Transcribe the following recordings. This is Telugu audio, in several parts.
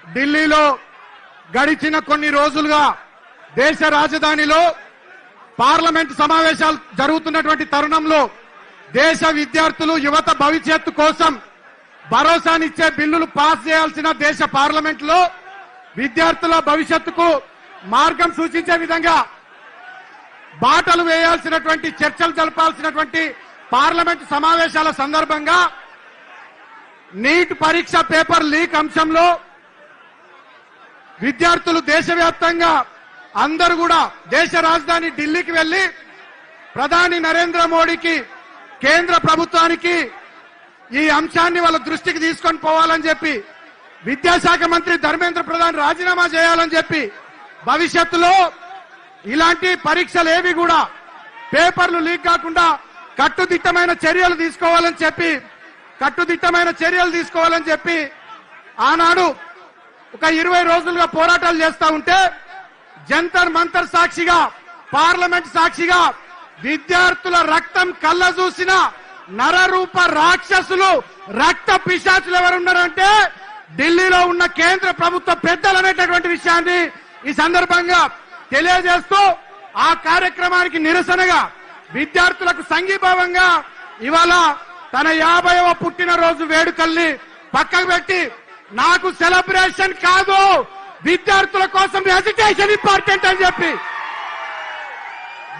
ఢిల్లీలో గడిచిన కొన్ని రోజులుగా దేశ రాజధానిలో పార్లమెంట్ సమావేశాలు జరుగుతున్నటువంటి తరుణంలో దేశ విద్యార్థులు యువత భవిష్యత్తు కోసం భరోసానిచ్చే బిల్లులు పాస్ చేయాల్సిన దేశ పార్లమెంట్ లో విద్యార్థుల భవిష్యత్తుకు మార్గం సూచించే విధంగా బాటలు వేయాల్సినటువంటి చర్చలు జరపాల్సినటువంటి పార్లమెంట్ సమావేశాల సందర్భంగా నీట్ పరీక్ష పేపర్ లీక్ అంశంలో విద్యార్థులు దేశవ్యాప్తంగా అందరూ కూడా దేశ రాజధాని ఢిల్లీకి వెళ్లి ప్రధాని నరేంద్ర మోడీకి కేంద్ర ప్రభుత్వానికి ఈ అంశాన్ని వాళ్ళ దృష్టికి తీసుకొని పోవాలని చెప్పి విద్యాశాఖ మంత్రి ధర్మేంద్ర ప్రధాన్ రాజీనామా చేయాలని చెప్పి భవిష్యత్తులో ఇలాంటి పరీక్షలు ఏవి కూడా పేపర్లు లీక్ కాకుండా కట్టుదిట్టమైన చర్యలు తీసుకోవాలని చెప్పి ఆనాడు ఒక 20 రోజులుగా పోరాటాలు చేస్తా ఉంటే జంతర్ మంతర్ సాక్షిగా పార్లమెంట్ సాక్షిగా విద్యార్థుల రక్తం కళ్ళ చూసిన నరరూప రాక్షసులు రక్త పిశాచులు ఎవరున్నారంటే ఢిల్లీలో ఉన్న కేంద్ర ప్రభుత్వ పెద్దలు అనేటటువంటి విషయాన్ని ఈ సందర్భంగా తెలియజేస్తూ ఆ కార్యక్రమానికి నిరసనగా విద్యార్థులకు సంఘీభావంగా ఇవాళ తన 50వ పుట్టినరోజు వేడుకల్ని పక్కకు పెట్టి నాకు సెలబ్రేషన్ కాదు విద్యార్థుల కోసం ఎడ్యుకేషన్ ఇంపార్టెంట్ అని చెప్పి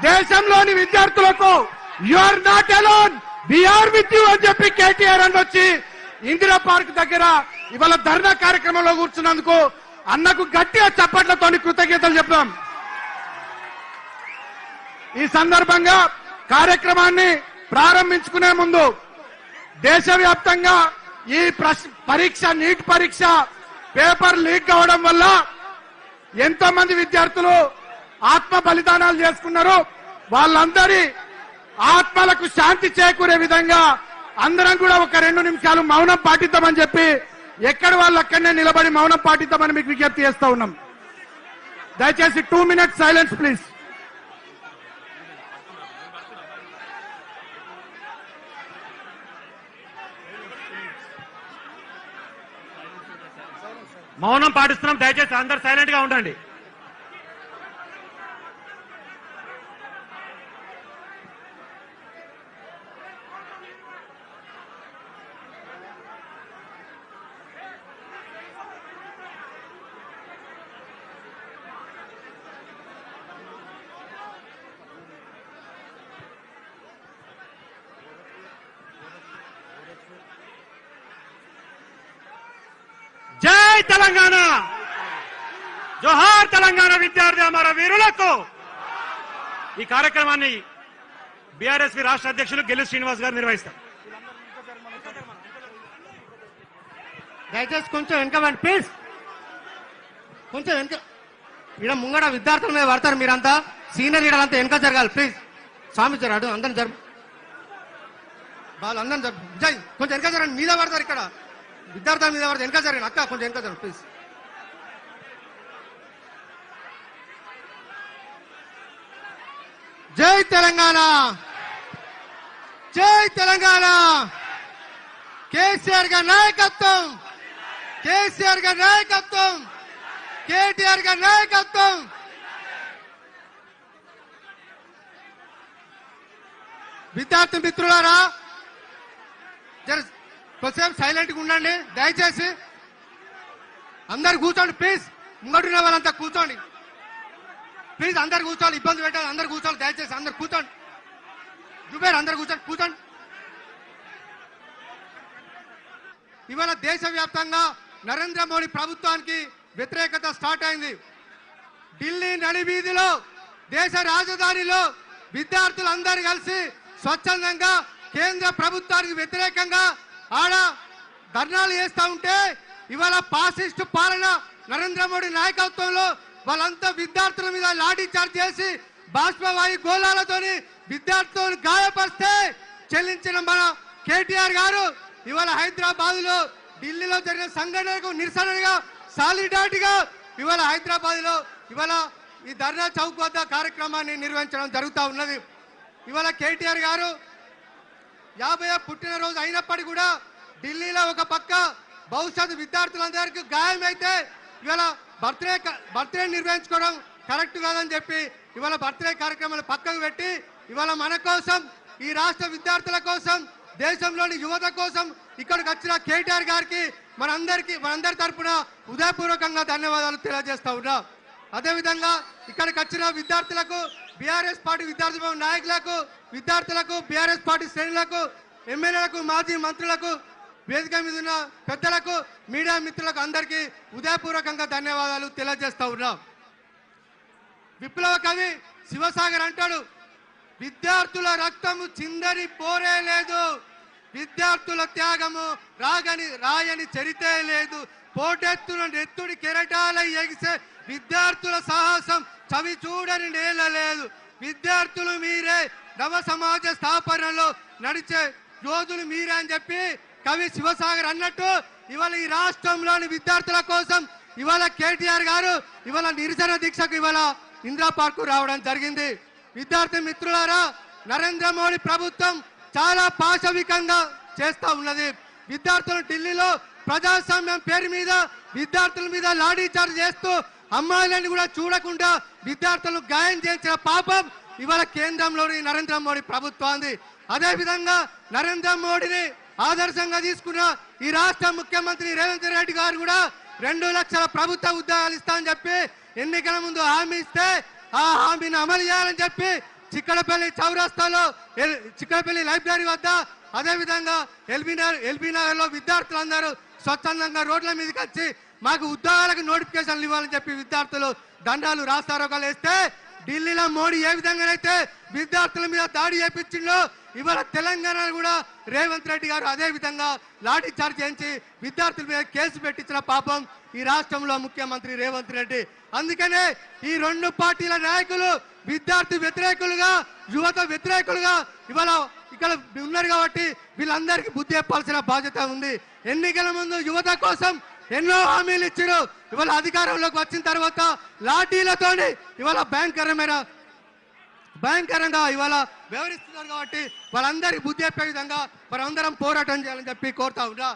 దేశంలోని విద్యార్థులకు you are not alone we are with you అని చెప్పి కేటీఆర్ అని వచ్చి ఇందిరా పార్క్ దగ్గర ఇవాళ ధర్నా కార్యక్రమంలో కూర్చున్నందుకు అన్నకు గట్టిగా చప్పట్లతో కృతజ్ఞతలు చెప్పాం. ఈ సందర్భంగా కార్యక్రమాన్ని ప్రారంభించుకునే ముందు దేశవ్యాప్తంగా ఈ పరీక్ష నీట్ పరీక్ష పేపర్ లీక్ కావడం వల్ల ఎంతో మంది విద్యార్థులు ఆత్మ బలిదానాలు చేసుకున్నారు. వాళ్ళందరి ఆత్మలకు శాంతి చేకూరే విధంగా అందరం కూడా ఒక 2 నిమిషాలు మౌనం పాటిద్దామని చెప్పి ఎక్కడ వాళ్ళు అక్కడనే నిలబడి మౌనం పాటిద్దామని మీకు విజ్ఞప్తి చేస్తా ఉన్నాం. దయచేసి 2 minutes సైలెన్స్ ప్లీజ్. మౌనం పాటిస్తున్నాం, దయచేసి అందరు సైలెంట్ గా ఉండండి. జై తెలంగాణ, జోహార్ తెలంగాణ విద్యార్థి అమర వీరులకు. ఈ కార్యక్రమాన్ని బీఆర్ఎస్పీ రాష్ట్ర అధ్యక్షులు గెల్లు శ్రీనివాస్ గారు నిర్వహిస్తారు. దయచేసి కొంచెం వెనకబండి ప్లీజ్, కొంచెం వెనక. ఇక్కడ ముంగడ విద్యార్థుల మీద పడతారు మీరంతా, సీనియర్ లీడర్లంతా వెనక జరగాలి ప్లీజ్. స్వామి జరాడు అందరం జరు, వాళ్ళందరం జరు. జై కొంచెం వెనక జరగండి, మీద పడతారు ఇక్కడ విద్యార్థుల మీద పడతారు. వెనక జరగండి అక్క, కొంచెం వెనక జరగండి ప్లీజ్. జై తెలంగాణ, జై తెలంగాణ. కేసీఆర్ గారి నాయకత్వం, కేసీఆర్ గారి నాయకత్వం, కేటీఆర్ గారి నాయకత్వం. విద్యార్థి మిత్రులారా కొంచెం సైలెంట్ గా ఉండండి దయచేసి. అందరు కూర్చోండి ప్లీజ్, ముంగడున్న వాళ్ళంతా కూర్చోండి ప్లీజ్. అందరు కూర్చోవాలి, ఇబ్బంది పెట్టాలి, అందరు కూర్చోవాలి దయచేసి. అందరు కూర్చోండి, జుబేర్ అందరు కూర్చోండి. ఇవాళ దేశవ్యాప్తంగా నరేంద్ర మోడీ ప్రభుత్వానికి వ్యతిరేకత స్టార్ట్ అయింది. ఢిల్లీ నడివీధిలో దేశ రాజధానిలో విద్యార్థులందరూ కలిసి స్వచ్ఛందంగా కేంద్ర ప్రభుత్వానికి వ్యతిరేకంగా ఆడ ధర్నాలు చేస్తూ ఉంటే ఇవాళ పాసిస్టు పాలన నరేంద్ర మోడీ నాయకత్వంలో వాళ్ళంతా విద్యార్థుల మీద లాఠీ చార్జ్ చేసి బాష్పవాయు గోళాలతోని విద్యార్థులను గాయపరిస్తే చెల్లించిన మన కేటీఆర్ గారు ఇవాళ హైదరాబాద్ లో ఢిల్లీలో జరిగిన సంఘటనకు నిరసనగా సాలిడారిటీగా ఇవాళ హైదరాబాద్ లో ఇవాళ ఈ ధర్నా చౌక్ వద్ద కార్యక్రమాన్ని నిర్వహించడం జరుగుతూ ఉన్నది. ఇవాళ కేటీఆర్ గారు 50వ పుట్టినరోజు అయినప్పటికీ కూడా ఢిల్లీలో ఒక పక్క భవిష్యత్తు విద్యార్థులందరికీ గాయం అయితే ఇవాళ బర్త్డే నిర్వహించుకోవడం కరెక్ట్ కాదని చెప్పి ఇవాళ బర్త్డే కార్యక్రమాలు పక్కకు పెట్టి ఇవాళ మన కోసం, ఈ రాష్ట్ర విద్యార్థుల కోసం, దేశంలోని యువత కోసం ఇక్కడికి వచ్చిన కేటీఆర్ గారికి మనందరి తరపున హృదయపూర్వకంగా ధన్యవాదాలు తెలియజేస్తా ఉన్నాం. అదేవిధంగా ఇక్కడికి వచ్చిన విద్యార్థులకు, బీఆర్ఎస్ పార్టీ విద్యార్థి భవన్ నాయకులకు, విద్యార్థులకు, బీఆర్ఎస్ పార్టీ శ్రేణులకు, ఎమ్మెల్యేలకు, మాజీ మంత్రులకు, వేదిక మీద ఉన్న పెద్దలకు, మీడియా మిత్రులకు అందరికీ హృదయపూర్వకంగా ధన్యవాదాలు తెలియజేస్తా ఉన్నాం. విప్లవ కవి శివసాగర్ అంటాడు, విద్యార్థుల రక్తము చిందని పోరే లేదు, విద్యార్థుల త్యాగము రాయని చరితే లేదు, పోటెత్తున నెత్తుడి కెరటాల ఎగిసే విద్యార్థుల సాహసం చవి చూడని నేల లేదు, విద్యార్థులు మీరే నవ సమాజ స్థాపనలో నడిచే యోధులు మీరే అని చెప్పి కవి శివసాగర్ అన్నట్టు ఇవాళ ఈ రాష్ట్రంలోని విద్యార్థుల కోసం ఇవాళ కేటీఆర్ గారు ఇవాళ నిరసన దీక్షకు ఇవాళ ఇందిరా పార్కు రావడం జరిగింది. విద్యార్థి మిత్రులారా, నరేంద్ర మోడీ ప్రభుత్వం చాలా పాశవికంగా చేస్తా ఉన్నది. విద్యార్థులు ఢిల్లీలో ప్రజాస్వామ్యం పేరు మీద విద్యార్థుల మీద లాఠీ చార్జ్ చేస్తూ అమ్మాయిలను కూడా చూడకుండా విద్యార్థులను గాయం చేసిన పాపం ఇవాళ కేంద్రంలోని నరేంద్ర మోడీ ప్రభుత్వాన్ని. అదే విధంగా నరేంద్ర మోడీని ఆదర్శంగా తీసుకున్న ఈ రాష్ట్ర ముఖ్యమంత్రి రేవంత్ రెడ్డి గారు కూడా 2 లక్షల ప్రభుత్వ ఉద్యోగాలు ఇస్తామని చెప్పి ఎన్నికల ముందు హామీ ఇస్తే ఆ హామీని అమలు చేయాలని చెప్పి చిక్కడపల్లి చౌరస్తాలో, చిక్కడపల్లి లైబ్రరీ వద్ద, అదేవిధంగా ఎల్బీ నగర్ లో విద్యార్థులందరూ స్వచ్ఛందంగా రోడ్ల మీదకి వచ్చి మాకు ఉద్యోగాలకు నోటిఫికేషన్లు ఇవ్వాలని చెప్పి విద్యార్థులు దండాలు రాస్తారోకాలు వేస్తే ఢిల్లీలో మోడీ ఏ విధంగానైతే విద్యార్థుల మీద దాడి చేపించిందో ఇవాళ తెలంగాణలో కూడా రేవంత్ రెడ్డి గారు అదే విధంగా లాఠీ చార్జ్ చేయించి విద్యార్థుల మీద కేసు పెట్టించిన పాపం ఈ రాష్ట్రంలో ముఖ్యమంత్రి రేవంత్ రెడ్డి. అందుకనే ఈ 2 పార్టీల నాయకులు విద్యార్థి వ్యతిరేకులుగా, యువత వ్యతిరేకులుగా ఇవాళ ఇక్కడ ఉన్నారు కాబట్టి వీళ్ళందరికీ బుద్ధి చెప్పాల్సిన బాధ్యత ఉంది. ఎన్నికల ముందు యువత కోసం ఎన్నో హామీలు ఇచ్చారు. ఇవాళ అధికారంలోకి వచ్చిన తర్వాత లాఠీలతోని ఇవాళ భయంకరంగా ఇవాళ వ్యవహరిస్తున్నారు కాబట్టి వాళ్ళందరికీ బుద్ధి చెప్పే విధంగా మనందరం పోరాటం చేయాలని చెప్పి కోరుతా ఉన్నా.